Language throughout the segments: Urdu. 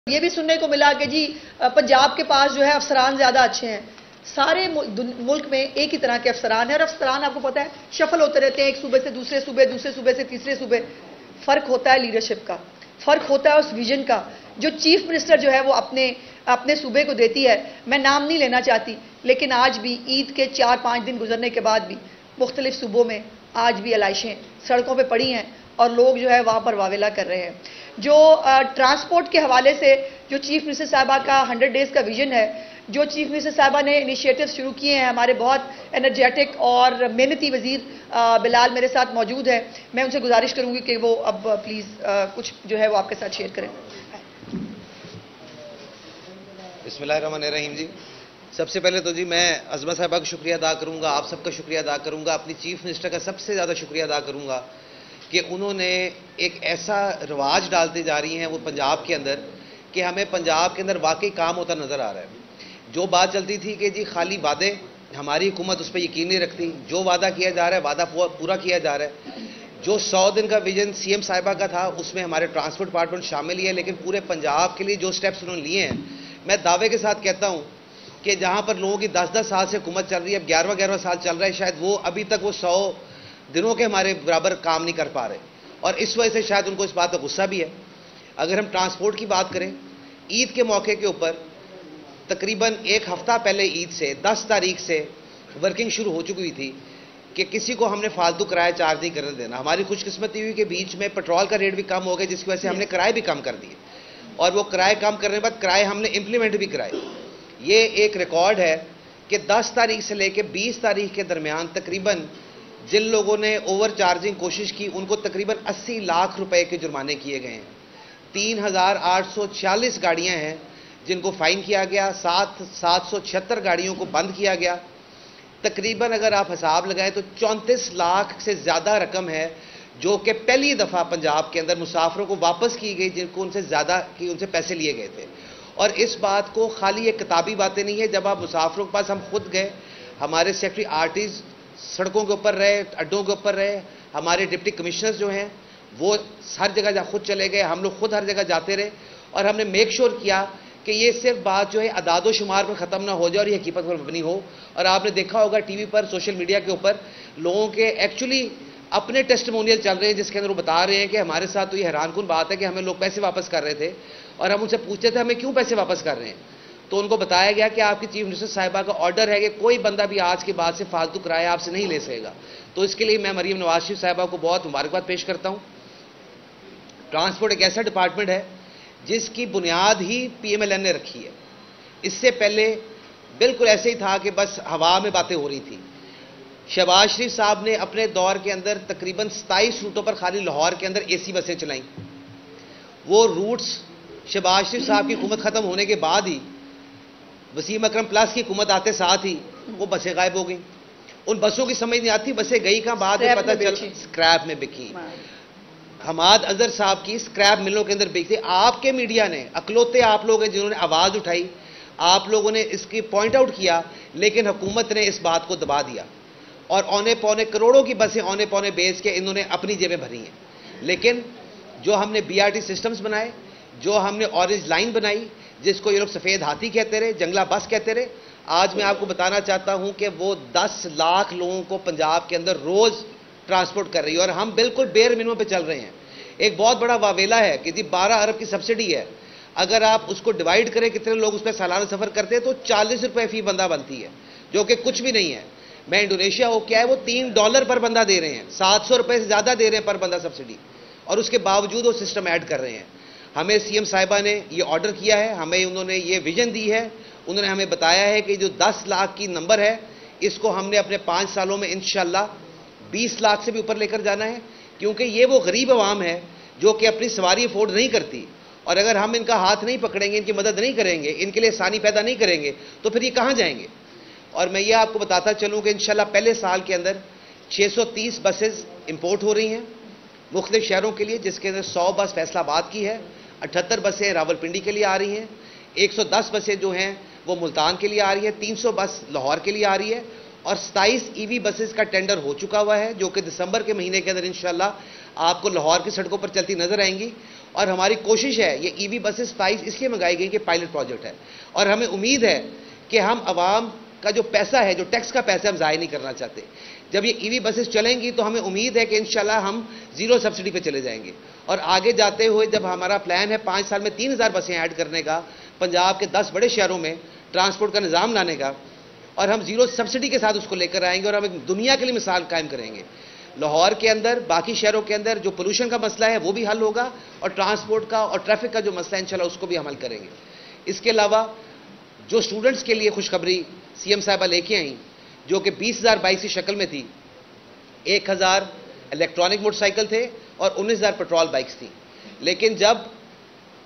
یہ بھی سننے کو ملا کہ جی پنجاب کے پاس جو ہے افسران زیادہ اچھے ہیں. سارے ملک میں ایک ہی طرح کے افسران ہیں، اور افسران آپ کو پتا ہے شفل ہوتے رہتے ہیں، ایک صوبے سے دوسرے صوبے، دوسرے صوبے سے تیسرے صوبے. فرق ہوتا ہے لیڈرشپ کا، فرق ہوتا ہے اس ویژن کا جو چیف منسٹر جو ہے وہ اپنے صوبے کو دیتی ہے. میں نام نہیں لینا چاہتی، لیکن آج بھی عید کے 4-5 دن گزرنے کے بعد بھی مختلف صوبوں میں آج بھی علائشیں سڑکوں پہ پڑی ہیں اور لوگ جو ہے وہاں پر واویلا کر رہے ہیں. جو ٹرانسپورٹ کے حوالے سے جو چیف منسٹر صاحبہ کا 100 ڈیز کا ویژن ہے، جو چیف منسٹر صاحبہ نے انیشیٹو شروع کیے ہیں، ہمارے بہت انرجیٹک اور محنتی وزیر بلال میرے ساتھ موجود ہے. میں ان سے گزارش کروں گی کہ وہ اب پلیز کچھ جو ہے وہ آپ کے ساتھ شیئر کریں. بسم اللہ الرحمن الرحیم. جی سب سے پہلے تو جی میں عظمت صاحبہ کا شکریہ ادا کروں گا، آپ سب کا شکریہ ادا کروں گا، اپنی چیف منسٹر کا سب سے زیادہ شکریہ ادا کروں گا کہ انہوں نے ایک ایسا رواج ڈالتے جا رہی ہیں وہ پنجاب کے اندر کہ ہمیں پنجاب کے اندر واقعی کام ہوتا نظر آ رہا ہے. جو بات چلتی تھی کہ جی خالی وعدے، ہماری حکومت اس پہ یقین نہیں رکھتی، جو وعدہ کیا جا رہا ہے وعدہ پورا کیا جا رہا ہے. جو 100 دن کا ویژن سی ایم صاحبہ کا تھا اس میں ہمارے ٹرانسپورٹ ڈپارٹمنٹ شامل ہی ہے، لیکن پورے پنجاب کے لیے جو سٹیپس انہوں نے لیے ہیں، میں دعوے کے ساتھ کہتا ہوں کہ جہاں پر لوگوں کی 10-10 سال سے حکومت چل رہی ہے، اب 11واں سال چل رہا ہے، شاید وہ ابھی تک وہ 100 دنوں کے ہمارے برابر کام نہیں کر پا رہے، اور اس وجہ سے شاید ان کو اس بات کا غصہ بھی ہے. اگر ہم ٹرانسپورٹ کی بات کریں، عید کے موقع کے اوپر تقریباً ایک ہفتہ پہلے عید سے 10 تاریخ سے ورکنگ شروع ہو چکی ہوئی تھی کہ کسی کو ہم نے فالتو کرایہ چارج نہیں کرنے دینا. ہماری خوش قسمتی ہوئی کہ بیچ میں پیٹرول کا ریٹ بھی کم ہو گیا، جس کی وجہ سے ہم نے کرائے بھی کم کر دیے، اور وہ کرائے کم کرنے کے بعد کرائے ہم نے امپلیمنٹ بھی کرائے. یہ ایک ریکارڈ ہے کہ 10 تاریخ سے لے کے 20 تاریخ کے درمیان تقریباً جن لوگوں نے اوور چارجنگ کوشش کی ان کو تقریباً 80 لاکھ روپے کے جرمانے کیے گئے ہیں. 3846 گاڑیاں ہیں جن کو فائن کیا گیا، 776 گاڑیوں کو بند کیا گیا. تقریباً اگر آپ حساب لگائیں تو 34 لاکھ سے زیادہ رقم ہے جو کہ پہلی دفعہ پنجاب کے اندر مسافروں کو واپس کی گئی، جن کو ان سے زیادہ کی ان سے پیسے لیے گئے تھے. اور اس بات کو خالی یہ کتابی باتیں نہیں ہے، جب آپ مسافروں کے پاس ہم خود گئے، ہمارے سیکٹری آرٹیز سڑکوں کے اوپر رہے، اڈوں کے اوپر رہے، ہمارے ڈپٹی کمشنرز جو ہیں وہ ہر جگہ خود چلے گئے، ہم لوگ خود ہر جگہ جاتے رہے، اور ہم نے میک شور کیا کہ یہ صرف بات جو ہے اعداد و شمار پر ختم نہ ہو جائے اور یہ حقیقت پر مبنی ہو. اور آپ نے دیکھا ہوگا ٹی وی پر، سوشل میڈیا کے اوپر لوگوں کے ایکچولی اپنے ٹیسٹیمونیل چل رہے ہیں جس کے اندر وہ بتا رہے ہیں کہ ہمارے ساتھ تو یہ حیران کن بات ہے کہ ہمیں لوگ پیسے واپس کر رہے تھے، اور ہم ان سے پوچھتے تھے ہمیں کیوں پیسے واپس کر رہے ہیں، تو ان کو بتایا گیا کہ آپ کی چیف منسٹر صاحبہ کا آرڈر ہے کہ کوئی بندہ بھی آج کے بعد سے فالتو کرایہ آپ سے نہیں لے سکے گا. تو اس کے لیے میں مریم نواز شریف صاحبہ کو بہت مبارکباد پیش کرتا ہوں. ٹرانسپورٹ ایک ایسا ڈپارٹمنٹ ہے جس کی بنیاد ہی پی ایم ایل این نے رکھی ہے. اس سے پہلے بالکل ایسے ہی تھا کہ بس ہوا میں باتیں ہو رہی تھی. شہباز شریف صاحب نے اپنے دور کے اندر تقریباً 27 روٹوں پر خالی لاہور کے اندر اے سی بسیں چلائیں. وہ روٹس شہباز شریف صاحب کی حکومت ختم ہونے کے بعد ہی، وسیم اکرم پلس کی حکومت آتے ساتھ ہی وہ بسیں غائب ہو گئیں. ان بسوں کی سمجھ نہیں آتی بسیں گئی کہاں، بعد میں پتہ چل اسکریپ میں بکی. حماد اظہر صاحب کی اسکریپ ملوں کے اندر بکتی. آپ کے میڈیا نے، اکلوتے آپ لوگ ہیں جنہوں نے آواز اٹھائی، آپ لوگوں نے اس کی پوائنٹ آؤٹ کیا، لیکن حکومت نے اس بات کو دبا دیا، اور اونے پونے کروڑوں کی بسیں اونے پونے بیچ کے انہوں نے اپنی جیبیں بھری ہیں. لیکن جو ہم نے BRT سسٹمز بنائے، جو ہم نے اورنج لائن بنائی جس کو یہ لوگ سفید ہاتھی کہتے رہے، جنگلہ بس کہتے رہے، آج میں آپ کو بتانا چاہتا ہوں کہ وہ 10 لاکھ لوگوں کو پنجاب کے اندر روز ٹرانسپورٹ کر رہی ہے، اور ہم بالکل بیئر منیمم پہ چل رہے ہیں. ایک بہت بڑا واویلا ہے کہ جی 12 ارب کی سبسڈی ہے، اگر آپ اس کو ڈیوائڈ کریں کتنے لوگ اس پہ سالانہ سفر کرتے ہیں تو 40 روپے فی بندہ بنتی ہے، جو کہ کچھ بھی نہیں ہے. میں انڈونیشیا ہو کیا ہے وہ $3 پر بندہ دے رہے ہیں، 700 روپے سے زیادہ دے رہے ہیں پر بندہ سبسڈی، اور اس کے باوجود وہ سسٹم ایڈ کر رہے ہیں. ہمیں سی ایم صاحبہ نے یہ آرڈر کیا ہے، ہمیں انہوں نے یہ ویژن دی ہے، انہوں نے ہمیں بتایا ہے کہ جو 10 لاکھ کی نمبر ہے اس کو ہم نے اپنے 5 سالوں میں انشاءاللہ 20 لاکھ سے بھی اوپر لے کر جانا ہے. کیونکہ یہ وہ غریب عوام ہے جو کہ اپنی سواری افورڈ نہیں کرتی، اور اگر ہم ان کا ہاتھ نہیں پکڑیں گے، ان کی مدد نہیں کریں گے، ان کے لیے آسانی پیدا نہیں کریں گے تو پھر یہ کہاں جائیں گے. اور میں یہ آپ کو بتاتا چلوں کہ انشاءاللہ پہلے سال کے اندر 630 بسز امپورٹ ہو رہی ہیں مختلف شہروں کے لیے، جس کے اندر 100 بس فیصل آباد کی ہے، 78 بسیں راولپنڈی کے لیے آ رہی ہیں، 110 بسیں جو ہیں وہ ملتان کے لیے آ رہی ہیں، 300 بس لاہور کے لیے آ رہی ہے، اور 27 EV بسز کا ٹینڈر ہو چکا ہوا ہے جو کہ دسمبر کے مہینے کے اندر انشاءاللہ آپ کو لاہور کی سڑکوں پر چلتی نظر آئیں گی. اور ہماری کوشش ہے یہ ای وی بسز 5 اس لیے منگائی گئی کہ پائلٹ پروجیکٹ ہے, اور ہمیں امید ہے کہ ہم عوام کا جو پیسہ ہے, جو ٹیکس کا پیسہ ہم ضائع نہیں کرنا چاہتے. جب یہ ای وی بسز چلیں گی تو ہمیں امید ہے کہ انشاءاللہ ہم زیرو سبسڈی پہ چلے جائیں گے, اور آگے جاتے ہوئے جب ہمارا پلان ہے 5 سال میں 3000 بسیں ایڈ کرنے کا, پنجاب کے 10 بڑے شہروں میں ٹرانسپورٹ کا نظام لانے کا, اور ہم زیرو سبسڈی کے ساتھ اس کو لے کر آئیں گے, اور ہم ایک دنیا کے لیے مثال قائم کریں گے. لاہور کے اندر, باقی شہروں کے اندر جو پولوشن کا مسئلہ ہے وہ بھی حل ہوگا, اور ٹرانسپورٹ کا اور ٹریفک کا جو مسئلہ ہے انشاءاللہ اس کو بھی حل کریں گے. اس کے علاوہ جو اسٹوڈنٹس کے لیے خوشخبری سی ایم صاحبہ لے کے آئیں, جو کہ 20,000 بائک کی شکل میں تھی, 1,000 الیکٹرانک موٹر سائیکل تھے اور 19,000 پیٹرول بائکس تھیں. لیکن جب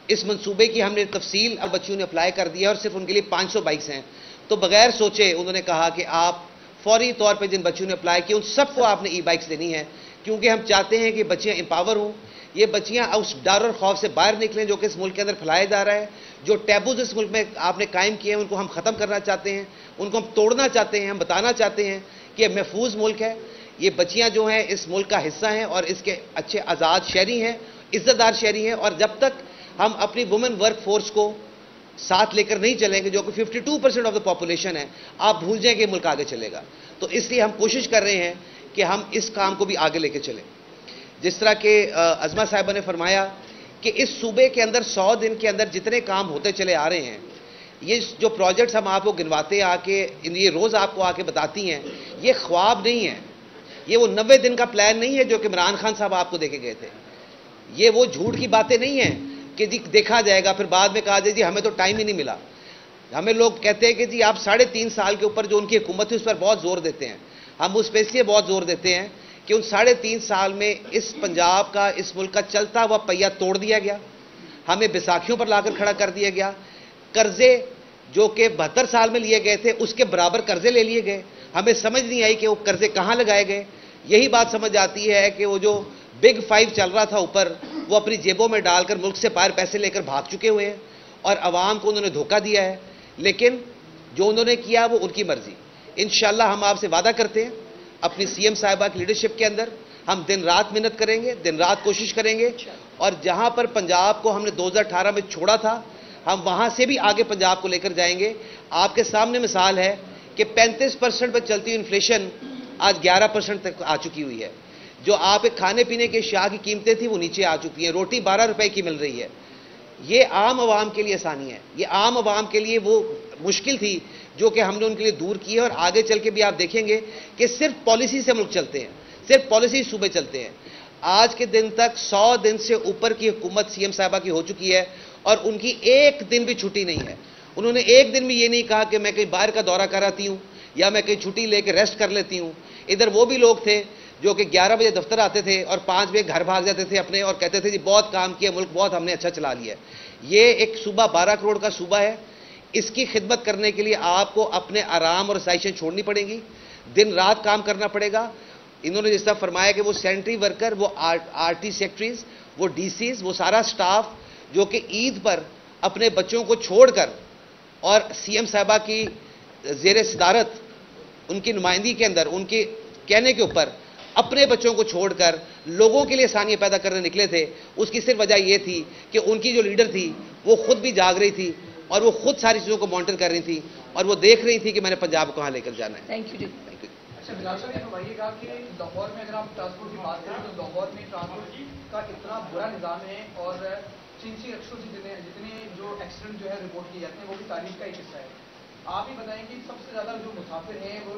اس منصوبے کی ہم نے تفصیل اب بچیوں نے اپلائی کر دیا اور صرف ان کے لیے 500 بائکس ہیں, تو بغیر سوچے انہوں نے کہا کہ آپ فوری طور پہ جن بچیوں نے اپلائی کی ان سب کو آپ نے ای بائکس دینی ہے, کیونکہ ہم چاہتے ہیں کہ بچیاں امپاور ہوں, یہ بچیاں اس ڈر اور خوف سے باہر نکلیں جو کہ اس ملک کے اندر پھیلایا جا رہا ہے. جو ٹیبوز اس ملک میں آپ نے قائم کیے ہیں ان کو ہم ختم کرنا چاہتے ہیں, ان کو ہم توڑنا چاہتے ہیں, ہم بتانا چاہتے ہیں کہ یہ محفوظ ملک ہے, یہ بچیاں جو ہیں اس ملک کا حصہ ہیں اور اس کے اچھے آزاد شہری ہیں, عزت دار شہری ہیں. اور جب تک ہم اپنی وومن ورک فورس کو ساتھ لے کر نہیں چلیں گے, جو کہ 52% آف دا پاپولیشن ہے, آپ بھول جائیں کہ ملک آگے چلے گا. تو اس لیے ہم کوشش کر رہے ہیں کہ ہم اس کام کو بھی آگے لے کے چلیں. جس طرح کہ عظمہ صاحبہ نے فرمایا کہ اس صوبے کے اندر 100 دن کے اندر جتنے کام ہوتے چلے آ رہے ہیں, یہ جو پروجیکٹس ہم آپ کو گنواتے آ کے, یہ روز آپ کو آ کے بتاتی ہیں, یہ خواب نہیں ہے, یہ وہ 90 دن کا پلان نہیں ہے جو کہ عمران خان صاحب آپ کو دے کے گئے تھے. یہ وہ جھوٹ کی باتیں نہیں ہیں کہ جی دیکھا جائے گا پھر بعد میں کہا جائے جی ہمیں تو ٹائم ہی نہیں ملا. ہمیں لوگ کہتے ہیں کہ جی آپ 3.5 سال کے اوپر جو ان کی حکومت ہے اس پر بہت زور دیتے ہیں. ہم اس پہ اس لیے بہت زور دیتے ہیں کہ ان 3.5 سال میں اس پنجاب کا, اس ملک کا چلتا ہوا پہیہ توڑ دیا گیا, ہمیں بیساکھیوں پر لا کر کھڑا کر دیا گیا, قرضے جو کہ 72 سال میں لیے گئے تھے اس کے برابر قرضے لے لیے گئے. ہمیں سمجھ نہیں آئی کہ وہ قرضے کہاں لگائے گئے. یہی بات سمجھ آتی ہے کہ وہ جو بگ 5 چل رہا تھا اوپر, وہ اپنی جیبوں میں ڈال کر ملک سے باہر پیسے لے کر بھاگ چکے ہوئے ہیں, اور عوام کو انہوں نے دھوکہ دیا ہے. لیکن جو انہوں نے کیا وہ ان کی مرضی. انشاءاللہ ہم آپ سے وعدہ کرتے ہیں اپنی سی ایم صاحبہ کی لیڈرشپ کے اندر ہم دن رات محنت کریں گے, دن رات کوشش کریں گے, اور جہاں پر پنجاب کو ہم نے 2018 میں چھوڑا تھا ہم وہاں سے بھی آگے پنجاب کو لے کر جائیں گے. آپ کے سامنے مثال ہے کہ 35% پہ چلتی ہوئی انفلیشن آج 11% تک آ چکی ہوئی ہے. جو آپ کے کھانے پینے کے اشیاء کی قیمتیں تھیں وہ نیچے آ چکی ہیں, روٹی 12 روپے کی مل رہی ہے. یہ عام عوام کے لیے آسانی ہے, یہ عام عوام کے لیے وہ مشکل تھی جو کہ ہم نے ان کے لیے دور کی ہے. اور آگے چل کے بھی آپ دیکھیں گے کہ صرف پالیسی سے ملک چلتے ہیں, صرف پالیسی صوبے چلتے ہیں. آج کے دن تک 100 دن سے اوپر کی حکومت سی ایم صاحبہ کی ہو چکی ہے, اور ان کی ایک دن بھی چھٹی نہیں ہے. انہوں نے ایک دن بھی یہ نہیں کہا کہ میں کہیں باہر کا دورہ کراتی ہوں یا میں کہیں چھٹی لے کے ریسٹ کر لیتی ہوں. ادھر وہ بھی لوگ تھے جو کہ 11 بجے دفتر آتے تھے اور 5 بجے گھر بھاگ جاتے تھے اپنے, اور کہتے تھے جی بہت کام کیا, ملک بہت ہم نے اچھا چلا لیا. یہ ایک صوبہ 12 کروڑ کا صوبہ ہے, اس کی خدمت کرنے کے لیے آپ کو اپنے آرام اور سائشیں چھوڑنی پڑیں گی, دن رات کام کرنا پڑے گا. انہوں نے جس طرح فرمایا کہ وہ سینٹری ورکر, وہ آر ٹی سیکٹریز, وہ ڈی سیز, وہ سارا سٹاف جو کہ عید پر اپنے بچوں کو چھوڑ کر اور سی ایم صاحبہ کی زیر صدارت ان کی نمائندگی کے اندر ان کے کہنے کے اوپر اپنے بچوں کو چھوڑ کر لوگوں کے لیے آسانیاں پیدا کرنے نکلے تھے. اس کی صرف وجہ یہ تھی کہ ان کی جو لیڈر تھی وہ خود بھی جاگ رہی تھی اور وہ خود ساری چیزوں کو مانیٹر کر رہی تھی, اور وہ دیکھ رہی تھی کہ میں نے پنجاب کو کہاں لے کر جانا ہے. Thank you. اچھا بلال صاحب یہ فرمائیے گا کہ لاہور میں اگر ہم ٹرانسپورٹ کی بات کریں تو لاہور میں ٹرانسپورٹ کا اتنا برا نظام ہے, اور چنچی رکشوں سے جتنے جو ایکسیڈنٹ جو ہے رپورٹ کیے جاتے ہیں وہ بھی تاریخ کا ایک حصہ ہے. آپ ہی بتائیں کہ سب سے زیادہ جو مسافر ہیں وہ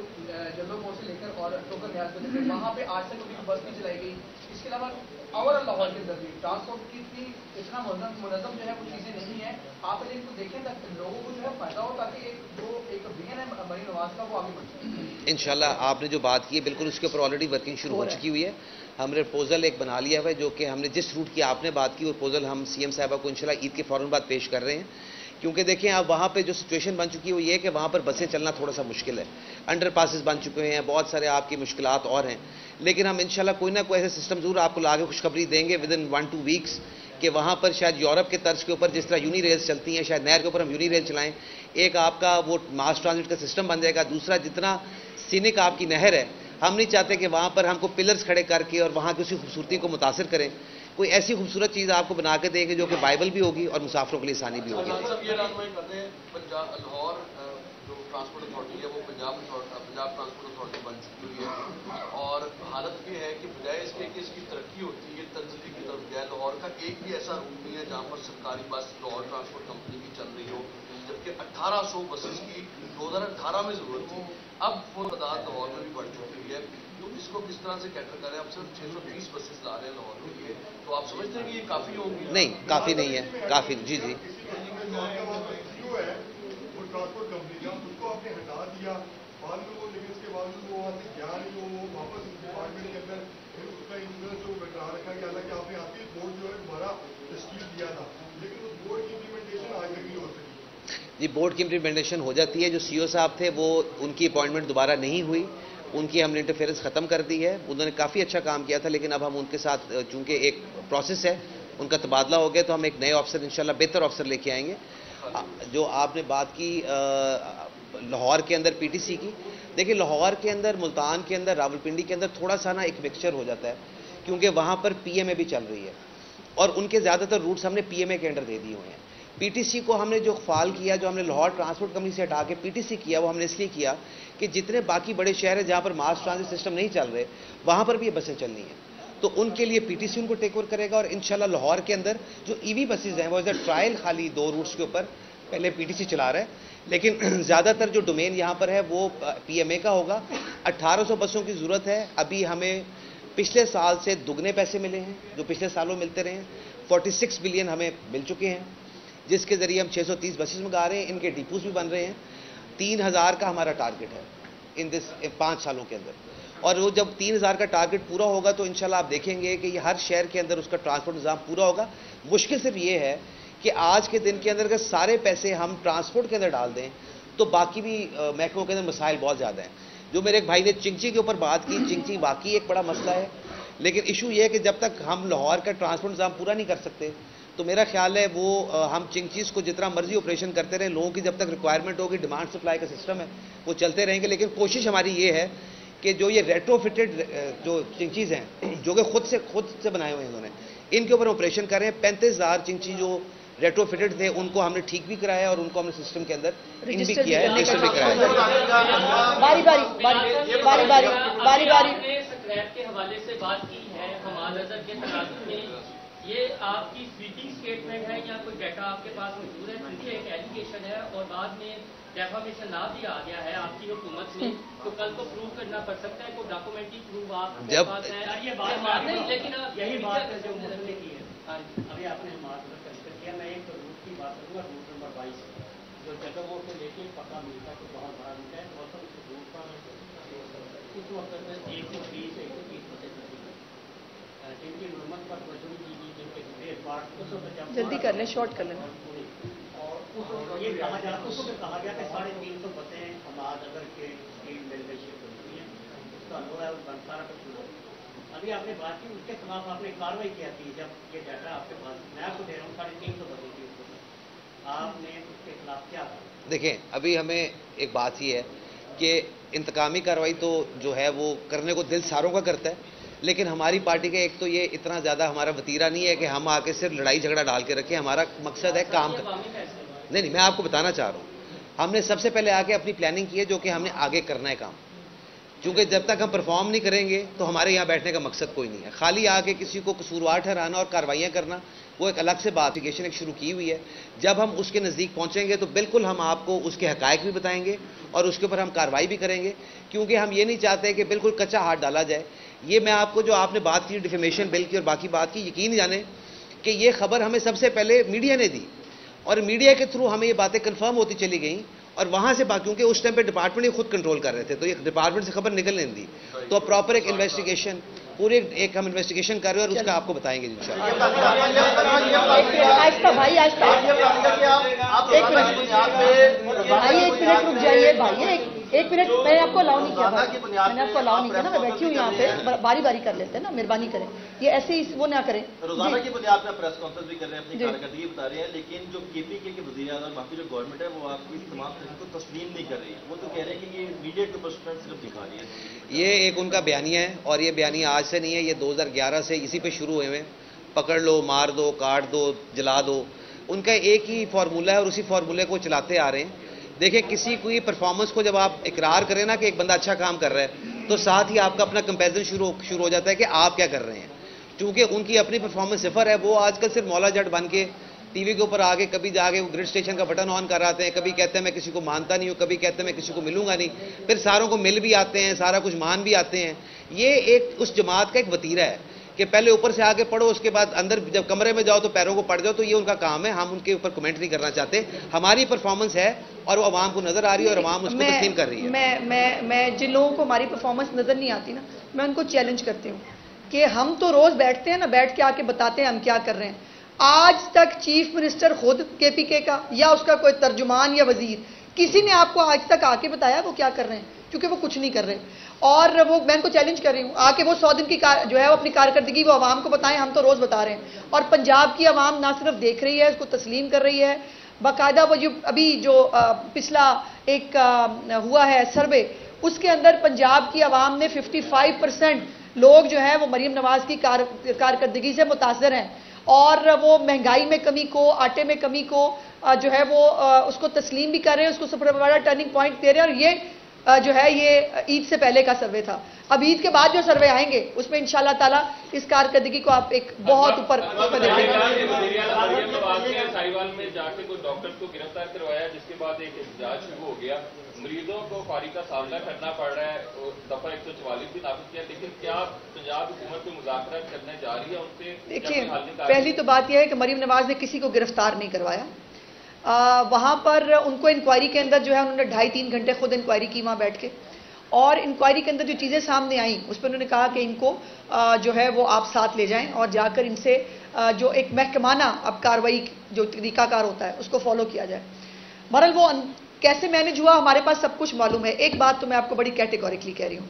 جلدوں موڑ سے لے کر اور ٹوکر نیاز پہ تھے, وہاں پہ آج تک کوئی بس نہیں چلائی گئی. اس کے علاوہ اوور لاہور کے اندر بھی ٹرانسپورٹ کی اتنا منظم جو ہے وہ چیزیں نہیں ہیں. آپ ان کو دیکھیں تک لوگوں کو جو ہے فائدہ ہو تاکہ جو ایک وین ہے مریم نواز کا وہ آگے بڑھ جائے. انشاءاللہ آپ نے جو بات کی ہے بالکل اس کے اوپر آلریڈی ورکنگ شروع ہو چکی ہوئی ہے. ہم نے پروپوزل ایک بنا لیا ہوا ہے جو کہ ہم نے جس روٹ کی آپ نے بات کی وہ پروپوزل ہم سی ایم صاحبہ کو انشاءاللہ عید کے فوراً بعد پیش کر رہے ہیں. کیونکہ دیکھیں اب وہاں پہ جو سچویشن بن چکی ہے وہ یہ ہے کہ وہاں پر بسیں چلنا تھوڑا سا مشکل ہے, انڈر پاسز بن چکے ہیں, بہت سارے آپ کی مشکلات اور ہیں. لیکن ہم انشاءاللہ کوئی نہ کوئی ایسے سسٹم ضرور آپ کو لا کے خوشخبری دیں گے ودن 1-2 ویکس کہ وہاں پر شاید یورپ کے طرز کے اوپر جس طرح یونی ریلز چلتی ہیں شاید نہر کے اوپر ہم یونی ریل چلائیں. ایک آپ کا وہ ماس ٹرانزٹ کا سسٹم بن جائے گا. دوسرا جتنا سینک آپ کی نہر ہے ہم نہیں چاہتے کہ وہاں پر ہم کو پلرز کھڑے کر کے اور وہاں کی اسی خوبصورتی کو متاثر کریں. کوئی ایسی خوبصورت چیز آپ کو بنا کے دے گی جو کہ بائبل بھی ہوگی اور مسافروں کے لیے آسانی بھی ہوگی. یہ رہنمائی کرتے ہیں لاہور جو ٹرانسپورٹ اتھارٹی ہے وہ پنجاب ٹرانسپورٹ اتھارٹی بن چکی ہوئی ہے, اور حالت یہ ہے کہ بجائے اس کے کہ اس کی ترقی ہوتی ہے تنزلی کی طرف جائے, لاہور کا ایک بھی ایسا روٹ نہیں ہے جہاں پر سرکاری بس لاہور ٹرانسپورٹ کمپنی کی چل رہی ہو, جبکہ 1800 بسز کی 2018 میں ضرورت تھی. اب وہ تعداد لاہور میں بھی بڑھ چکی ہے, تو اس کو کس طرح سے کیٹر کریں؟ اب صرف 630 بسز لا رہے ہیں لاہور کے لیے, تو آپ سمجھتے ہیں کہ یہ کافی ہوں گی؟ نہیں, کافی نہیں ہے, کافی. جی جی ٹرانسپورٹ کمپنی کا اس کو آپ نے ہٹا دیا بعد میں وہ, لیکن اس کے بعد وہ وہاں سے گیا نہیں, وہ واپس ڈپارٹمنٹ کے اندر اس کا انشورنس جو برقرار رکھا گیا. حالانکہ آپ نے آپ کی بورڈ جو ہے دوبارہ تشکیل دیا تھا, لیکن اس بورڈ کی امپلیمنٹیشن آج تک نہیں ہو سکی. جی, بورڈ کی امپلیمنٹیشن ہو جاتی ہے. جو سی او صاحب تھے وہ ان کی اپوائنٹمنٹ دوبارہ نہیں ہوئی, ان کی ہم نے انٹرفیئرنس ختم کر دی ہے. انہوں نے کافی اچھا کام کیا تھا, لیکن اب ہم ان کے ساتھ چونکہ ایک پروسیس ہے ان کا تبادلہ ہو گیا, تو ہم ایک نئے آفسر انشاءاللہ بہتر آفسر لے کے آئیں گے. جو آپ نے بات کی لاہور کے اندر پی ٹی سی کی, دیکھیں لاہور کے اندر, ملتان کے اندر, راولپنڈی کے اندر تھوڑا سا نا ایک مکسچر ہو جاتا ہے, کیونکہ وہاں پر پی ایم اے بھی چل رہی ہے اور ان کے زیادہ تر روٹس ہم نے پی ایم اے کے انڈر دے دیے ہوئے ہیں. پی ٹی سی کو ہم نے جو فال کیا, جو ہم نے لاہور ٹرانسپورٹ کمپنی سے ہٹا کے پی ٹی سی کیا, وہ ہم نے اس لیے کیا کہ جتنے باقی بڑے شہر ہیں جہاں پر ماس ٹرانزٹ سسٹم نہیں چل رہے, وہاں پر بھی یہ بسیں چلنی ہیں, تو ان کے لیے پی ٹی سی ان کو ٹیک اوور کرے گا. اور انشاءاللہ لاہور کے اندر جو ای وی بسیز ہیں وہ ایز اے ٹرائل خالی 2 روٹس کے اوپر پہلے پی ٹی سی چلا رہا ہے, لیکن زیادہ تر جو ڈومین یہاں پر ہے وہ پی ایم اے کا ہوگا. 1800 بسوں کی ضرورت ہے. ابھی ہمیں پچھلے سال سے دگنے پیسے ملے ہیں جو پچھلے سالوں ملتے رہے ہیں. 46 بلین ہمیں مل چکے ہیں, جس کے ذریعے ہم 630 بسز منگا رہے ہیں. ان کے ڈیپوز بھی بن رہے ہیں. 3000 کا ہمارا ٹارگٹ ہے ان 5 سالوں کے اندر, اور وہ جب 3000 کا ٹارگٹ پورا ہوگا تو انشاءاللہ آپ دیکھیں گے کہ یہ ہر شہر کے اندر اس کا ٹرانسپورٹ نظام پورا ہوگا. مشکل صرف یہ ہے کہ آج کے دن کے اندر اگر سارے پیسے ہم ٹرانسپورٹ کے اندر ڈال دیں تو باقی بھی محکموں کے اندر مسائل بہت زیادہ ہیں. جو میرے ایک بھائی نے چنگچی کے اوپر بات کی, چنگچی واقعی ایک بڑا مسئلہ ہے, لیکن ایشو یہ ہے کہ جب تک ہم لاہور کا ٹرانسپورٹ نظام پورا نہیں کر سکتے تو میرا خیال ہے وہ ہم چنگچیز کو جتنا مرضی آپریشن کرتے رہیں, لوگوں کی جب تک ریکوائرمنٹ ہوگی, ڈیمانڈ سپلائی کا سسٹم ہے وہ چلتے رہیں گے. لیکن کوشش ہماری یہ ہے کہ جو یہ ریٹرو فٹڈ جو چنگچیز ہیں جو کہ خود سے بنائے ہوئے ہیں انہوں نے, ان کے اوپر آپریشن کریں. 35,000 چنگچی جو ریٹرو فٹڈ تھے ان کو ہم نے ٹھیک بھی کرایا اور ان کو ہم نے سسٹم کے اندر ان بھی کیا ہے, رجسٹر بھی کرایا ہے. باری سکریپ کے حوالے سے بات کی ہے, ہمارا نظر کے تناظر میں یہ آپ کی سویٹنگ اسٹیٹمنٹ ہے یا کوئی ڈیٹا آپ کے پاس موجود ہے؟ کیونکہ ایک ایلیگیشن ہے اور بعد میں ڈیفامیشن لا بھی آ گیا ہے آپ کی حکومت میں, تو کل کو پروو کرنا پڑ سکتا ہے, کوئی ڈاکومنٹری پروف آپ کے پاس ہے. یہ بات نہیں, لیکن یہی بات ہے جو مدد نے کی ہے. ابھی آپ نے میں ایک روٹ کی بات کروں گا, روٹ نمبر 22 جو جگہوں سے لے کے پکا ملتا ہے, بہت بڑا روٹ ہے, اور سب اس روٹ پر اس وقت 120 جن کی مرمت پر توجہ کی گئی, جن کے ریٹ پارٹ جلدی کر لیں, شارٹ کر لیں. اور یہ کہا جا اس کو کہا گیا کہ 350 بسیں حماد اگر کے ممبرشپ ہوتی ہیں, اس کا انوبھو ہے سارا کچھ شروع. ابھی آپ نے بات کی, اس کے خلاف آپ نے کاروائی کیا تھی. جب یہ ڈیٹا آپ کے پاس, میں آپ کو دے رہا ہوں 350 بسیں تھی, آپ نے اس کے خلاف کیا کیا؟ دیکھیں, ابھی ہمیں ایک بات یہ ہے کہ انتقامی کارروائی تو جو ہے وہ کرنے کو دل ساروں کا کرتا ہے, لیکن ہماری پارٹی کا ایک تو یہ اتنا زیادہ ہمارا وتیرہ نہیں ہے کہ ہم آ کے صرف لڑائی جھگڑا ڈال کے رکھیں. ہمارا مقصد ہے کام کرنا. نہیں, میں آپ کو بتانا چاہ رہا ہوں, ہم نے سب سے پہلے آ کے اپنی پلاننگ کی ہے جو کہ ہم نے آگے کرنا ہے کام, کیونکہ جب تک ہم پرفارم نہیں کریں گے تو ہمارے یہاں بیٹھنے کا مقصد کوئی نہیں ہے. خالی آ کے کسی کو قصوروار ٹھہرانا اور کاروائیاں کرنا وہ ایک الگ سے بات. اپلیکیشن ایک شروع کی ہوئی ہے, جب ہم اس کے نزدیک پہنچیں گے تو بالکل ہم آپ کو اس کے حقائق بھی بتائیں گے اور اس کے اوپر ہم کارروائی بھی کریں گے, کیونکہ ہم یہ نہیں چاہتے کہ بالکل کچا ہاتھ ڈالا جائے. یہ میں آپ کو جو آپ نے بات کی ڈیفیمیشن بل کی اور باقی بات کی, یقین جانیں کہ یہ خبر ہمیں سب سے پہلے میڈیا نے دی, اور میڈیا کے تھرو ہمیں یہ باتیں کنفرم ہوتی چلی گئیں, اور وہاں سے کیونکہ اس ٹائم پہ ڈپارٹمنٹ ہی خود کنٹرول کر رہے تھے, تو یہ ڈپارٹمنٹ سے خبر نکل نہیں دی, تو پراپر ایک انویسٹیگیشن پورے ایک ہم انویسٹیگیشن کر رہے ہیں اور اس کا آپ کو بتائیں گے انشاءاللہ. بھائی رک جائیے بھائی, ایک منٹ, میں نے آپ کو الاؤ نہیں کیا, میں نے آپ کو الاؤ نہیں کیا نا, میں بیٹھی ہوں یہاں پہ, باری باری کر لیتے ہیں نا, مہربانی کریں, یہ ایسے ہی وہ نہ کریں. روزانہ کی بنیاد پر پریس کانفرنس بھی کر رہے ہیں, اپنی کارکردگی بتا رہے ہیں, لیکن جو کے پی کے وزیر اعظم باقی جو گورنمنٹ ہے وہ آپ کی تمام کو تسلیم نہیں کر رہی ہے. وہ تو کہہ رہے ہیں کہ یہ میڈیا کے اوپر صرف دکھا رہی ہے. یہ ایک ان کا بیانیہ ہے, اور یہ بیانیہ آج سے نہیں ہے, یہ 2011 سے اسی پہ شروع ہوئے ہیں. پکڑ لو, مار دو, کاٹ دو, جلا دو. ان کا ایک ہی فارمولہ ہے اور اسی فارمولے کو چلاتے آ رہے ہیں. دیکھیں کسی کوئی پرفارمنس کو جب آپ اقرار کریں نا کہ ایک بندہ اچھا کام کر رہا ہے تو ساتھ ہی آپ کا اپنا کمپیریزن شروع ہو جاتا ہے کہ آپ کیا کر رہے ہیں. چونکہ ان کی اپنی پرفارمنس صفر ہے, وہ آج کل صرف مولا جٹ بن کے ٹی وی کے اوپر آگے کبھی جا کے گریڈ اسٹیشن کا بٹن آن کر آتے ہیں, کبھی کہتے ہیں میں کسی کو مانتا نہیں ہوں, کبھی کہتے ہیں میں کسی کو ملوں گا نہیں, پھر ساروں کو مل بھی آتے ہیں, سارا کچھ مان بھی آتے ہیں. یہ ایک اس جماعت کا ایک وتیرہ ہے کہ پہلے اوپر سے آگے پڑھو, اس کے بعد اندر جب کمرے میں جاؤ تو پیروں کو پڑ جاؤ. تو یہ ان کا کام ہے, ہم ان کے اوپر کمنٹ نہیں کرنا چاہتے. ہماری پرفارمنس ہے اور وہ عوام کو نظر آ رہی ہے اور عوام اس کو تسلیم کر رہی ہے. میں جن لوگوں کو ہماری پرفارمنس نظر نہیں آتی نا, میں ان کو چیلنج کرتی ہوں کہ ہم تو روز بیٹھتے ہیں نا, بیٹھ کے آ کے بتاتے ہیں ہم کیا کر رہے ہیں. آج تک چیف منسٹر خود کے پی کے کا یا اس کا کوئی ترجمان یا وزیر کسی نے آپ کو آج تک آ کے بتایا وہ کیا کر رہے ہیں؟ کیونکہ وہ کچھ نہیں کر رہے. اور وہ میں ان کو چیلنج کر رہی ہوں آ کے وہ 100 دن کی جو ہے وہ اپنی کارکردگی وہ عوام کو بتائیں. ہم تو روز بتا رہے ہیں اور پنجاب کی عوام نہ صرف دیکھ رہی ہے, اس کو تسلیم کر رہی ہے. باقاعدہ وہ جو ابھی جو پچھلا ایک ہوا ہے سروے, اس کے اندر پنجاب کی عوام نے 55% لوگ جو ہیں وہ مریم نواز کی کارکردگی سے متاثر ہیں اور وہ مہنگائی میں کمی کو, آٹے میں کمی کو جو ہے وہ اس کو تسلیم بھی کر رہے ہیں, اس کو سب سے بڑا ٹرننگ پوائنٹ دے رہے ہیں. اور یہ جو ہے یہ عید سے پہلے کا سروے تھا. اب عید کے بعد جو سروے آئیں گے اس میں انشاءاللہ تعالیٰ اس کارکردگی کو آپ ایک بہت اوپر دیکھیں گے. سائیوال میں جا کے کوئی ڈاکٹر کو گرفتار کروایا جس کے بعد ایک احتجاج شروع ہو گیا. مریضوں کو فوری کا سامنا کرنا پڑ رہا ہے, دفعہ 144 بھی نافذ کیا, لیکن کیا پنجاب حکومت کو مذاکرات کرنے جا رہی ہے ان سے؟ دیکھیے پہلی تو بات یہ ہے کہ مریم نواز نے کسی کو گرفتار نہیں کروایا. وہاں پر ان کو انکوائری کے اندر جو ہے انہوں نے 2.5-3 گھنٹے خود انکوائری کی وہاں بیٹھ کے, اور انکوائری کے اندر جو چیزیں سامنے آئیں اس پہ انہوں نے کہا کہ ان کو جو ہے وہ آپ ساتھ لے جائیں اور جا کر ان سے جو ایک محکمانہ اب کارروائی جو طریقہ کار ہوتا ہے اس کو فالو کیا جائے. بہرحال وہ کیسے مینج ہوا ہمارے پاس سب کچھ معلوم ہے. ایک بات تو میں آپ کو بڑی کیٹیگوریکلی کہہ رہی ہوں,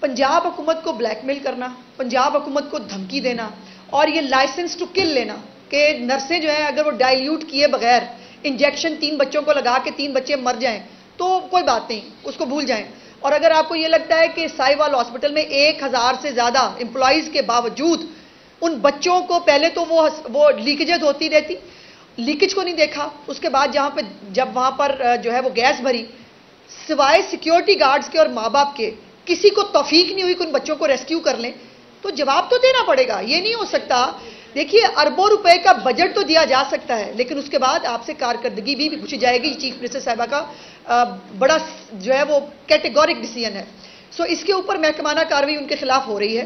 پنجاب حکومت کو بلیک میل کرنا, پنجاب حکومت کو دھمکی دینا اور یہ لائسنس ٹو کل لینا کہ نرسیں جو ہیں اگر وہ ڈائلیوٹ کیے بغیر انجیکشن 3 بچوں کو لگا کے 3 بچے مر جائیں تو کوئی بات نہیں, اس کو بھول جائیں. اور اگر آپ کو یہ لگتا ہے کہ سائیوال ہاسپٹل میں 1000 سے زیادہ امپلائیز کے باوجود ان بچوں کو پہلے تو وہ لیکیجز ہوتی رہتی, لیکیج کو نہیں دیکھا. اس کے بعد جہاں پہ جب وہاں پر جو ہے وہ گیس بھری, سوائے سیکیورٹی گارڈز کے اور ماں باپ کے کسی کو توفیق نہیں ہوئی کہ ان بچوں کو ریسکیو کر لیں, تو جواب تو دینا پڑے گا. یہ نہیں ہو سکتا. دیکھیے اربوں روپے کا بجٹ تو دیا جا سکتا ہے لیکن اس کے بعد آپ سے کارکردگی بھی پوچھی جائے گی. چیف منسٹر صاحبہ کا بڑا جو ہے وہ کیٹیگورک ڈیسیژن ہے. سو اس کے اوپر محکمانہ کارروائی ان کے خلاف ہو رہی ہے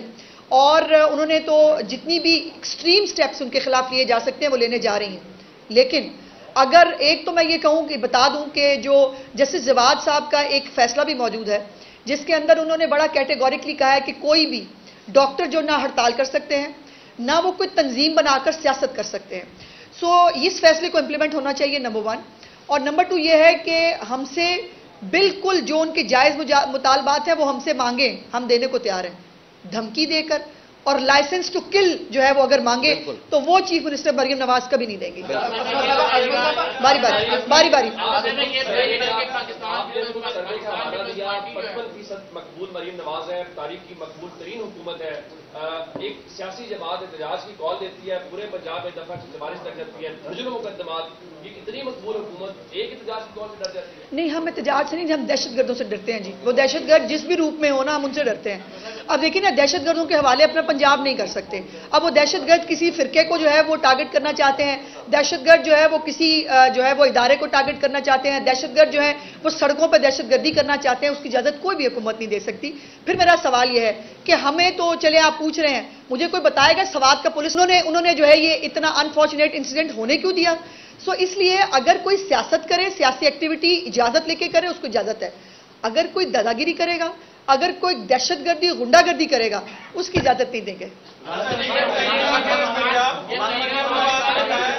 اور انہوں نے تو جتنی بھی ایکسٹریم سٹیپس ان کے خلاف لیے جا سکتے ہیں وہ لینے جا رہی ہیں. لیکن اگر ایک تو میں یہ کہوں کہ بتا دوں کہ جو جسٹس جواد صاحب کا ایک فیصلہ بھی موجود ہے جس کے اندر انہوں نے بڑا کیٹیگوریکلی کہا ہے کہ کوئی بھی ڈاکٹر جو نہ ہڑتال کر سکتے ہیں نہ وہ کوئی تنظیم بنا کر سیاست کر سکتے ہیں. سو اس فیصلے کو امپلیمنٹ ہونا چاہیے نمبر 1. اور نمبر 2 یہ ہے کہ ہم سے بالکل جو ان کے جائز مطالبات ہیں وہ ہم سے مانگیں, ہم دینے کو تیار ہیں. دھمکی دے کر اور لائسنس ٹو کل جو ہے وہ اگر مانگے تو وہ چیف منسٹر مریم نواز کبھی نہیں دیں گے. باری باری باری مقبول مریم نواز ہے, تاریخ کی مقبول ترین حکومت ہے. ایک سیاسی جماعت احتجاج کی کال دیتی ہے, پورے پنجاب میں دفعہ 44 تک جاتی ہے, درجنوں مقدمات. یہ اتنی مقبول حکومت ایک احتجاج کی کال سے ڈر جاتی ہے؟ نہیں, ہم احتجاج سے نہیں, ہم دہشت گردوں سے ڈرتے ہیں جی. وہ دہشت گرد جس بھی روپ میں ہو نا ہم ان سے ڈرتے ہیں. اب دیکھیں نا, دہشت گردوں کے حوالے اپنا پنجاب نہیں کر سکتے. اب وہ دہشت گرد کسی فرقے کو جو ہے وہ ٹارگٹ کرنا چاہتے ہیں, دہشت گرد جو ہے وہ کسی جو ہے وہ ادارے کو ٹارگٹ کرنا چاہتے ہیں, دہشت گرد جو ہے وہ سڑکوں پہ دہشت گردی کرنا چاہتے ہیں. اس کی اجازت کوئی بھی حکومت نہیں دے سکتی. پھر میرا سوال یہ ہے کہ ہمیں تو چلے آپ پوچھ رہے ہیں, مجھے کوئی بتائے گا سوات کا پولیس انہوں نے جو ہے یہ اتنا انفارچونیٹ انسیڈنٹ ہونے کیوں دیا؟ سو اس لیے اگر کوئی سیاست کرے, سیاسی ایکٹیویٹی اجازت لے کے کرے, اس کو اجازت ہے. اگر کوئی داداگیری کرے گا, اگر کوئی دہشت گردی غنڈہ گردی کرے گا, اس کی اجازت نہیں دیں گے.